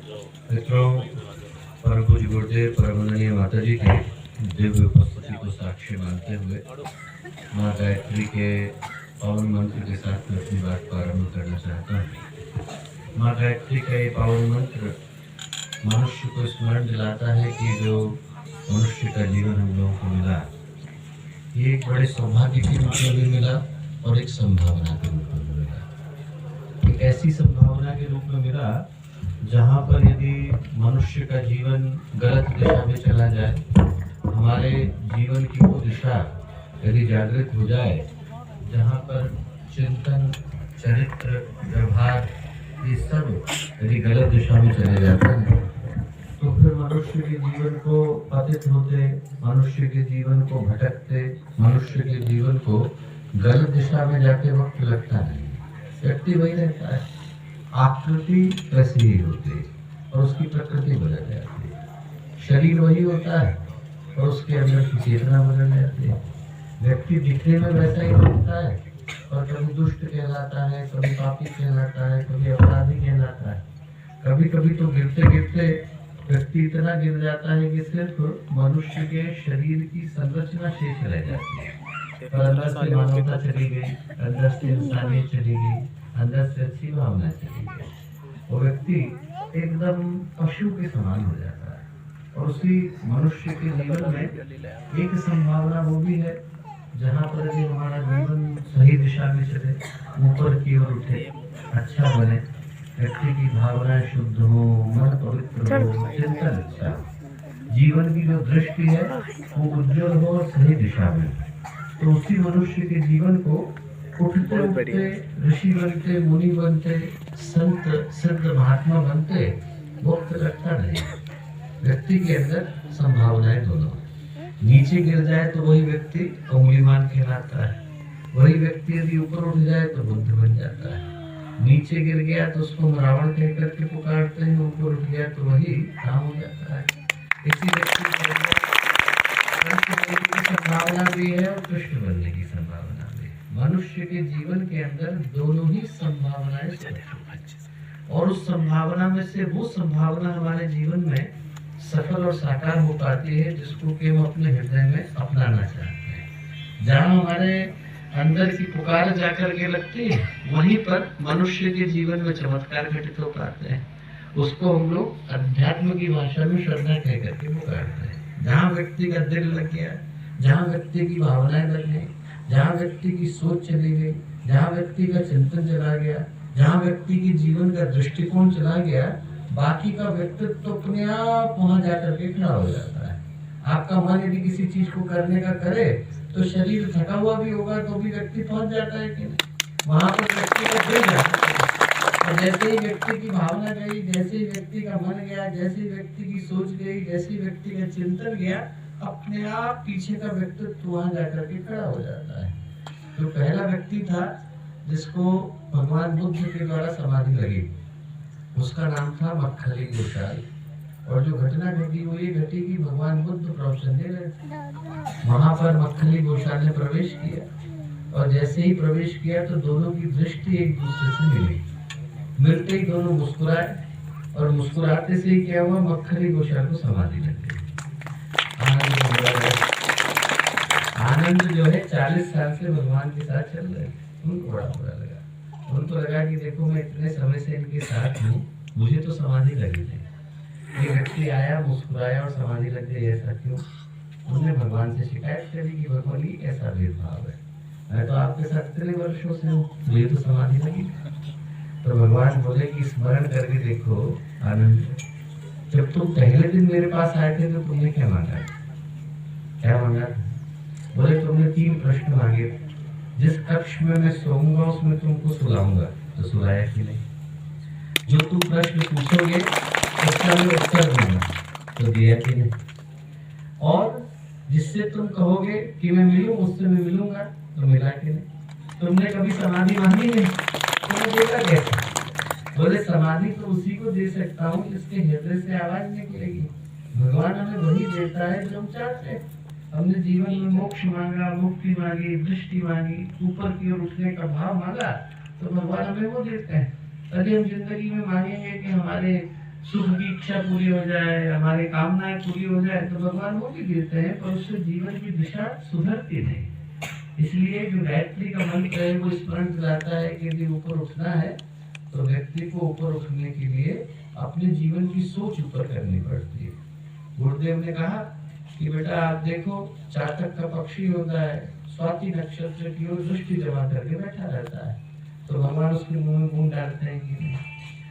मित्रों, परम पूज्य गुरुदेव परमानंदीय माता जी की दिव्य उपस्थिति को साक्षी मानते हुए माँ गायत्री के पावन मंत्र के साथ मैं अपनी बात को आरंभ करना चाहता हूँ। माँ गायत्री का ये पावन मंत्र मनुष्य को स्मरण दिलाता है कि जो मनुष्य का जीवन हम लोगों को मिला, ये एक बड़े सौभाग्य के रूप में भी मिला और एक संभावना के रूप में भी मिला। एक ऐसी संभावना के रूप में मिला जहाँ पर यदि मनुष्य का जीवन गलत दिशा में चला जाए, हमारे जीवन की वो दिशा यदि जागृत हो जाए, जहाँ पर चिंतन, चरित्र, व्यवहार ये सब यदि गलत दिशा में चले जाते हैं, तो फिर मनुष्य के जीवन को पतित होते, मनुष्य के जीवन को भटकते, मनुष्य के जीवन को गलत दिशा में जाते वक्त लगता नहीं। व्यक्ति वही रहता है, आकृति वैसी ही होती है और उसकी प्रकृति बदल जाती है। शरीर वही होता है और उसके अंदर की चेतना बदल जाती है। व्यक्ति दिखने में वैसा ही होता है और कभी दुष्ट कहलाता है, कभी पापी कहलाता है, कभी अपराधी कहलाता है। कभी कभी तो गिरते गिरते व्यक्ति इतना गिर जाता है कि सिर्फ मनुष्य के शरीर की संरचना शेष रह जाती है, पर अंदर से मानवता चली गई, अंदर से इंसानियत चली गई, अंदर से अच्छी भावना चली गई। वो व्यक्ति एकदम पशु के समान हो जाता है। और उसी मनुष्य के जीवन में एक संभावना वो भी है जहाँ पर यदि हमारा जीवन सही दिशा में चले, ऊपर की ओर उठे, अच्छा बने, व्यक्ति की भावनाएं शुद्ध हो, मन पवित्र हो, चिंतन अच्छा, जीवन की जो दृष्टि है वो उज्जवल हो और सही दिशा में, तो उसी मनुष्य के जीवन को उठते उठते ऋषि बनते, मुनि बनते, संत सिद्ध महात्मा बनते वक्त लगता नहीं। व्यक्ति के अंदर संभावनाएं दोनों, नीचे गिर जाए तो वही व्यक्ति अंगुलीमान कहलाता है, वही व्यक्ति यदि ऊपर उठ जाए तो बुद्ध बन जाता है। नीचे गिर गया तो उसको रावण कह करके पुकारते हैं, ऊपर उठ गया तो वही काम हो जाता है। इसी व्यक्ति के अंदर की संभावना भी है और कृष्ण बनने की संभावना भी है। मनुष्य के जीवन के अंदर दोनों ही संभावनाएं सुरक्षित, और उस संभावना में से वो संभावना हमारे जीवन में सफल और साकार हो पाती है जिसको कि हम अपने हृदय में अपनाना चाहते हैं। जहाँ हमारे अंदर की पुकार जाकर के लगती है, वहीं पर मनुष्य के जीवन में चमत्कार घटित हो पाते हैं। उसको हम लोग अध्यात्म की भाषा में श्रद्धा कह करके पुकारते हैं। जहाँ व्यक्ति का दिल लग गया, जहाँ व्यक्ति की भावनाएं बन गई, जहाँ व्यक्ति की सोच चली गई, जहाँ व्यक्ति का चिंतन चला गया, जहाँ व्यक्ति की जीवन का दृष्टिकोण चला गया, बाकी का व्यक्तित्व तो अपने आप वहां जाकर के खड़ा हो जाता है। आपका मन यदि किसी चीज को करने का करे तो शरीर थका हुआ भी होगा तो भी व्यक्ति पहुंच जाता है कि नहीं, वहां पर व्यक्ति का दिल जाता है। और जैसे ही व्यक्ति की भावना गई, जैसे ही व्यक्ति का मन गया, जैसे ही व्यक्ति की सोच गई, जैसे ही व्यक्ति का चिंतन गया, अपने आप पीछे का व्यक्तित्व वहां जाकर के खड़ा हो जाता है। जो पहला व्यक्ति था जिसको भगवान बुद्ध के द्वारा समाधि लगी, उसका नाम था मक्खली गोसाई। और जो घटना घटी वो ये घटी कि भगवान बुद्ध प्रवचन दे रहे थे, वहां पर मक्खली गोसाई ने प्रवेश किया और जैसे ही प्रवेश किया तो दोनों की दृष्टि एक दूसरे से मिली। मिलते ही दोनों मुस्कुराए और मुस्कुराते से ही क्या हुआ, मक्खली गोसाई को समाधि लग गई। आनंद जो है 40 साल से भगवान के साथ चल रहे थे, उनको बड़ा बुरा लगा। उनको लगा कि देखो मैं इतने समय से इनके साथ हूँ, मुझे तो समाधि लगी थी, ये व्यक्ति आया, मुस्कुराया और समाधि लग गई, ऐसा क्यों? उन्होंने भगवान से शिकायत करी कि भगवान ये कैसा भेदभाव है, मैं तो आपके साथ इतने वर्षों से हूँ, मुझे तो समाधि लगी। तो भगवान बोले कि स्मरण करके देखो आनंद, जब तुम पहले दिन मेरे पास आए थे तो तुमने क्या मांगा? क्या मांगा? बोले तुमने 3 प्रश्न मांगे, जिस कक्ष में मैं सोऊंगा उसमें तुमको सुलाऊंगा, तो सुलाया कि नहीं? जो तुम प्रश्न पूछोगे उसका मैं उत्तर दूंगा, तो दिया कि नहीं? और जिससे तुम कहोगे कि मैं मिलूं, उससे मैं मिलूंगा, तो मिला कि नहीं? तुमने कभी समाधि मांगी नहीं, तुम्हें देगा कैसे? बोले समाधि तो उसी को दे सकता हूँ जिसके हृदय से आवाज निकलेगी। भगवान हमें वही देता है जो हम चाहते हैं। हमने जीवन में मोक्ष मांगा, मुक्ति मांगी, दृष्टि मांगी, ऊपर की ओर उठने का भाव मांगा, तो भगवान हमें वो देते हैं। यदि हम जिंदगी में मांगेंगे कि हमारे सुख की इच्छा पूरी हो जाए, हमारी कामनाएं पूरी हो जाए तो भगवान वो भी देते हैं, पर उससे जीवन की दिशा सुधरती नहीं। इसलिए जो गायत्री का मंत्र है वो स्मरण दिलाता है कि यदि ऊपर उठना है तो व्यक्ति को ऊपर उठने के लिए अपने जीवन की सोच ऊपर करनी पड़ती है। गुरुदेव ने कहा कि बेटा आप देखो, चातक का पक्षी होता है, स्वाति नक्षत्र की ओर दृष्टि जमा करके बैठा रहता है, तो भगवान उसके मुंह में गुण डालते हैं कि नहीं।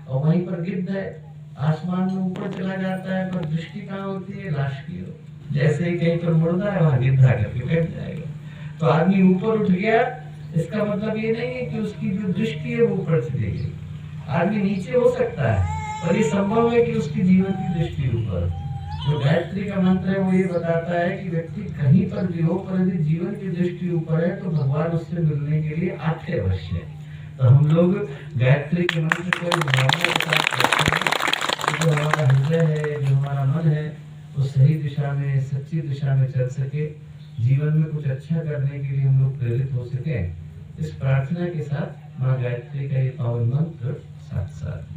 और वहीं पर गिद्ध है, आसमान में ऊपर चला जाता है, पर दृष्टि कहाँ होती है? लाश की ओर। जैसे ही कहीं पर मुड़ता है वहां गिद्ध आकर के बैठ जाएगा। तो आदमी ऊपर उठ गया, इसका मतलब ये नहीं है कि उसकी जो दृष्टि है वो ऊपर चली गई। आदमी नीचे हो सकता है, पर ये संभव है कि उसकी जीवन की दृष्टि ऊपर। जो गायत्री का मंत्र है वो ये बताता है कि व्यक्ति कहीं पर भी हो, पर यदि जीवन की दृष्टि ऊपर है तो भगवान उससे मिलने के लिए आते अवश्य है। तो हम लोग गायत्री के मंत्र को भावना के साथ करते हैं, जो हमारा हृदय है, जो हमारा मन है, वो सही दिशा में, सच्ची दिशा में चल सके, जीवन में कुछ अच्छा करने के लिए हम लोग प्रेरित हो सके। इस प्रार्थना के साथ माँ गायत्री का ये पावन मंत्र साथ साथ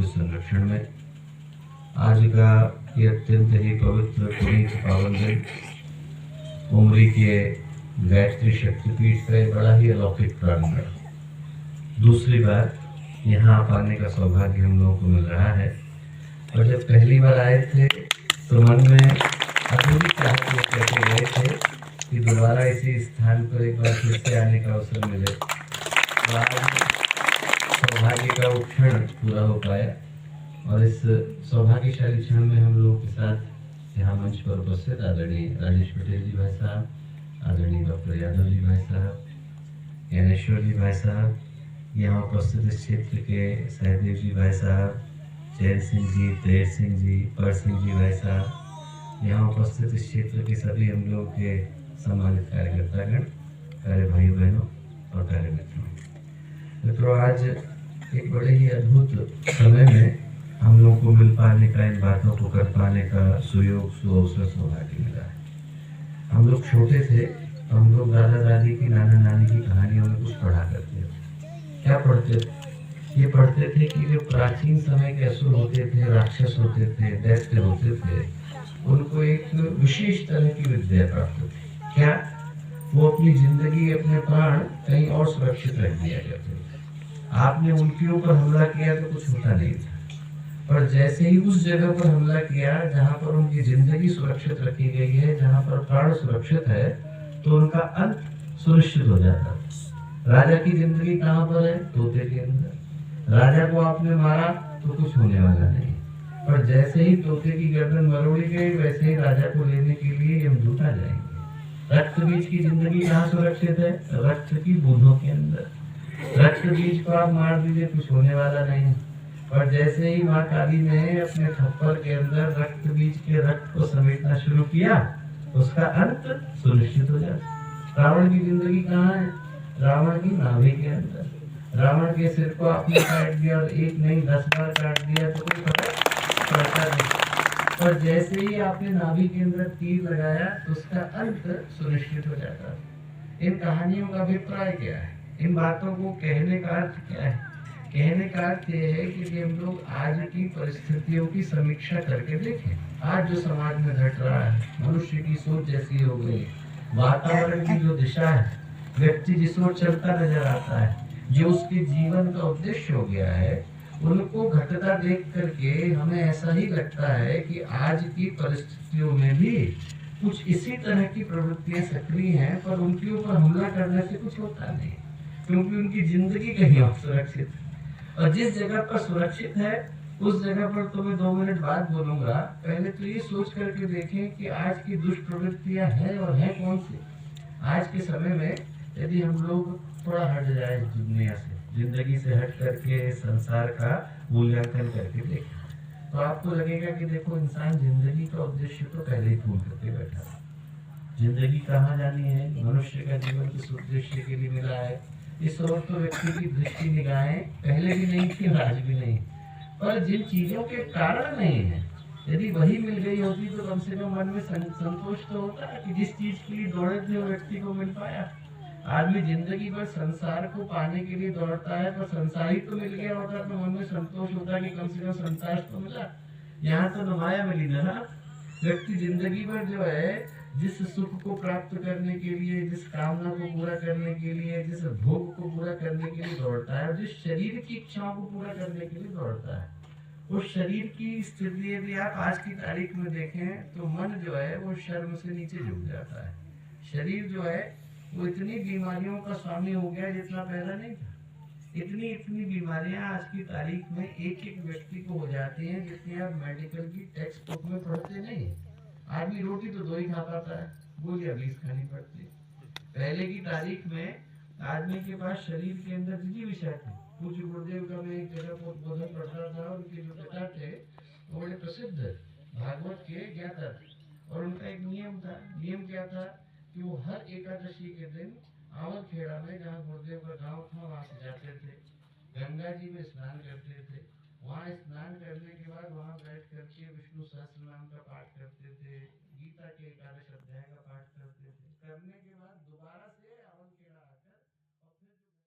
संरक्षण में आज का ये अत्यंत ही पवित्र पुनीत पावन दिन, उमरी के गायत्री शक्तिपीठ का बड़ा ही अलौकिक प्रांगण। दूसरी बार यहाँ आने का सौभाग्य हम लोगों को मिल रहा है। और जब पहली बार आए थे तो मन में अधूरी चाहत कहते गए थे कि दोबारा इसी स्थान पर एक बार फिर से आने का अवसर मिले। तो आज सौभाग्य का वो क्षण पूरा हो पाया, और इस सौभाग्यशाली क्षण में हम लोगों के साथ यहाँ मंच पर उपस्थित आदरणीय राजेश पटेल जी भाई साहब, आदरणीय डॉक्टर यादव जी भाई साहब, ज्ञानेश्वर जी भाई साहब, यहाँ उपस्थित इस क्षेत्र के सहदेव जी भाई साहब, चैन सिंह जी, तेज सिंह जी, पर सिंह जी भाई साहब, यहाँ उपस्थित इस क्षेत्र के सभी हम लोगों के सम्मानित कार्यकर्तागण, प्यारे भाई बहनों और प्यारे मित्रों, आज एक बड़े ही अद्भुत समय में हम लोग को मिल पाने का, इन बातों को कर पाने का सुयोग, सुअवसर, सौभाग्य मिला है। हम लोग छोटे थे तो हम लोग दादा दादी की, नाना नानी की कहानियों में कुछ पढ़ा करते थे। क्या पढ़ते थे? ये पढ़ते थे कि जो प्राचीन समय के असुर होते थे, राक्षस होते थे, दैत्य होते थे, उनको एक विशेष तरह की विद्या प्राप्त थी। क्या? वो अपनी जिंदगी, अपने प्राण कहीं और सुरक्षित रख दिया करते थे। आपने उनके ऊपर हमला किया तो कुछ होता नहीं था, पर जैसे ही उस जगह पर हमला किया जहां पर उनकी जिंदगी सुरक्षित रखी गई है, जहां पर प्राण सुरक्षित है, तो उनका अंत सुनिश्चित हो जाता है। राजा की जिंदगी कहां पर है? तोते के अंदर। राजा को आपने मारा तो कुछ होने वाला नहीं, पर जैसे ही तोते की गर्दन मरोड़ी गई, वैसे ही राजा को लेने के लिए यमदूत आ जाएंगे। रक्त बीज की जिंदगी कहाँ सुरक्षित है? रक्त की बूंदों के अंदर। रक्त बीज को आप मार दीजिए, कुछ होने वाला नहीं, और जैसे ही माँ काली ने अपने खप्पर के अंदर रक्त बीज के रक्त को समेटना शुरू किया, उसका अंत सुनिश्चित हो जाता। रावण की जिंदगी कहाँ है? रावण की नाभि के अंदर। रावण के सिर को आपने काट दिया, और एक नहीं 10 बार काट दिया तो कोई फर्क पड़ता नहीं, पर जैसे ही आपने नाभि के अंदर तीर लगाया तो उसका अंत सुनिश्चित हो जाता। इन कहानियों का अभिप्राय क्या है? इन बातों को कहने का अर्थ क्या है? कहने का अर्थ ये है कि हम लोग आज की परिस्थितियों की समीक्षा करके देखें। आज जो समाज में घट रहा है, मनुष्य की सोच जैसी हो गई, वातावरण की जो दिशा है, व्यक्ति जिस ओर चलता नजर आता है, जो उसके जीवन का उद्देश्य हो गया है, उनको घटता देख करके हमें ऐसा ही लगता है कि आज की परिस्थितियों में भी कुछ इसी तरह की प्रवृत्तियां सक्रिय हैं, पर उनके ऊपर हमला करने से कुछ होता नहीं, क्योंकि उनकी जिंदगी कहीं और सुरक्षित है। और जिस जगह पर सुरक्षित है उस जगह पर तो मैं 2 मिनट बाद बोलूंगा। पहले तो ये सोच करके देखें कि आज की दुष्प्रवृत्तियां हैं और हैं कौन सी। आज के समय में यदि हम लोग थोड़ा हट जाए इस दुनिया से, जिंदगी से हट करके संसार का मूल्यांकन करके देखें, तो आपको लगेगा कि देखो इंसान जिंदगी का उद्देश्य तो पहले ही भूल करके बैठा है। जिंदगी कहाँ जानी है, मनुष्य का जीवन किस उद्देश्य के लिए मिला है, इस ओर तो व्यक्ति की दृष्टि निगाहें पहले भी नहीं थी और आज भी नहीं। पर जिन चीजों के कारण नहीं है, यदि वही मिल गई होती तो कम से कम मन में संतोष तो होता कि जिस चीज के लिए दौड़े थे वो व्यक्ति को मिल पाया। आदमी जिंदगी भर संसार को पाने के लिए दौड़ता है, पर संसार ही तो मिल गया होता तो मन में संतोष होता कि कम से कम संसार तो मिला। यहाँ तो नुमाया मिली ना। व्यक्ति जिंदगी भर जो है जिस सुख को प्राप्त करने के लिए, जिस कामना को पूरा करने के लिए, जिस भोग को पूरा करने के लिए दौड़ता है और जिस शरीर की इच्छाओं को पूरा करने के लिए दौड़ता है, उस शरीर की स्थिति यदि आप आज की तारीख में देखें तो मन जो है वो शर्म से नीचे झुक जाता है। शरीर जो है वो इतनी बीमारियों का स्वामी हो गया जितना पहले नहीं था। इतनी इतनी बीमारियां आज की तारीख में एक एक व्यक्ति को हो जाती हैं जितनी आप मेडिकल की टेक्स्ट बुक में पढ़ते नहीं। आदमी रोटी तो 2 ही खा पाता है, गोलियां 20 खानी पड़ती है। पहले की तारीख में आदमी के पास शरीर के अंदर जितनी विषय थे। पूज्य गुरुदेव का मैं एक जगह बोधन पढ़ता था, उनके जो पिता थे वो बड़े प्रसिद्ध भागवत के ज्ञाता थे। और उनका एक नियम था। नियम क्या था कि वो हर एकादशी के दिन आवर खेड़ा में, जहाँ गुरुदेव का गांव था, वहां से जाते थे, गंगा जी में स्नान करते थे। वहां स्नान करने के बाद वहां बैठ करके विष्णु सहस्त्र नाम का पाठ करते थे, गीता के 11 अध्याय का पाठ करते थे। करने के बाद